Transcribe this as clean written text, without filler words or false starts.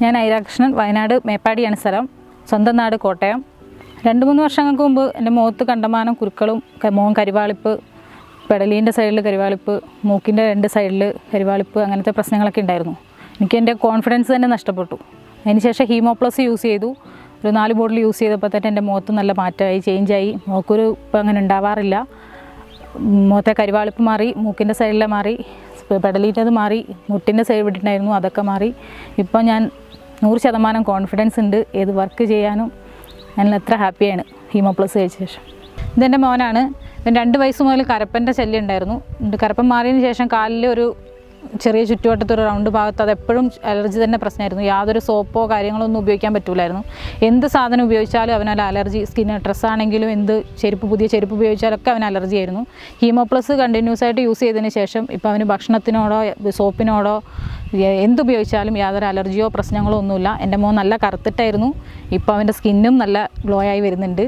ഞാൻ ഐരാകൃഷ്ണൻ, വയനാട് മേപ്പാടിയാണ് സ്ഥലം, സ്വന്തം നാട് കോട്ടയം. 2-3 വർഷങ്ങൾക്ക് മുമ്പ് എൻ്റെ മുഖത്ത് കണ്ടമാനം കുരുക്കളും മുഖം കരിവാളിപ്പ്, പെടലീൻ്റെ സൈഡിൽ കരിവാളിപ്പ്, മൂക്കിൻ്റെ 2 സൈഡിൽ കരിവാളിപ്പ്, അങ്ങനത്തെ പ്രശ്നങ്ങളൊക്കെ ഉണ്ടായിരുന്നു. എനിക്ക് എൻ്റെ കോൺഫിഡൻസ് തന്നെ നഷ്ടപ്പെട്ടു. അതിനുശേഷം ഹീമോപ്ലസ് യൂസ് ചെയ്തു. ഒരു 4 ബോട്ടിൽ യൂസ് ചെയ്തപ്പോൾ തന്നെ എൻ്റെ മുഖത്ത് നല്ല മാറ്റമായി, ചേഞ്ചായി. മുഖക്കൊരു ഇപ്പം അങ്ങനെ ഉണ്ടാവാറില്ല. മുഖത്തെ കരിവാളിപ്പ് മാറി, മൂക്കിൻ്റെ സൈഡിലെ മാറി, പെടലീൻ്റെത് മാറി, മുട്ടിൻ്റെ സൈഡ് വിട്ടിട്ടുണ്ടായിരുന്നു, അതൊക്കെ മാറി. ഇപ്പം ഞാൻ 100% കോൺഫിഡൻസ് ഉണ്ട് ഏത് വർക്ക് ചെയ്യാനും. ഞാൻ എത്ര ഹാപ്പിയാണ് ഹീമോപ്ലസ് കഴിച്ച ശേഷം. ഇതെൻ്റെ മോനാണ്. 2 വയസ്സ് മുതൽ കരപ്പൻ്റെ ശല്യം ഉണ്ടായിരുന്നു. കരപ്പൻ മാറിയതിന് ശേഷം കാലിൽ ഒരു ചെറിയ ചുറ്റുവട്ടത്തൊരു റൗണ്ട് ഭാഗത്ത് അതെപ്പോഴും അലർജി തന്നെ പ്രശ്നമായിരുന്നു. യാതൊരു സോപ്പോ കാര്യങ്ങളോ ഒന്നും ഉപയോഗിക്കാൻ പറ്റില്ലായിരുന്നു. എന്ത് സാധനം ഉപയോഗിച്ചാലും അവനൊരു അലർജി. ഡ്രസ്സാണെങ്കിലും പുതിയ ചെരുപ്പ് ഉപയോഗിച്ചാലൊക്കെ അവന് അലർജി ആയിരുന്നു. ഹീമോപ്ലസ് കണ്ടിന്യൂസ് ആയിട്ട് യൂസ് ചെയ്തതിന് ശേഷം ഇപ്പോൾ അവന് ഭക്ഷണത്തിനോടോ സോപ്പിനോടോ എന്തുപയോഗിച്ചാലും യാതൊരു അലർജിയോ പ്രശ്നങ്ങളോ ഒന്നുമില്ല. എൻ്റെ മോൻ നല്ല കറുത്തിട്ടായിരുന്നു. ഇപ്പോൾ അവൻ്റെ സ്കിന്നും നല്ല ഗ്ലോ ആയി വരുന്നുണ്ട്.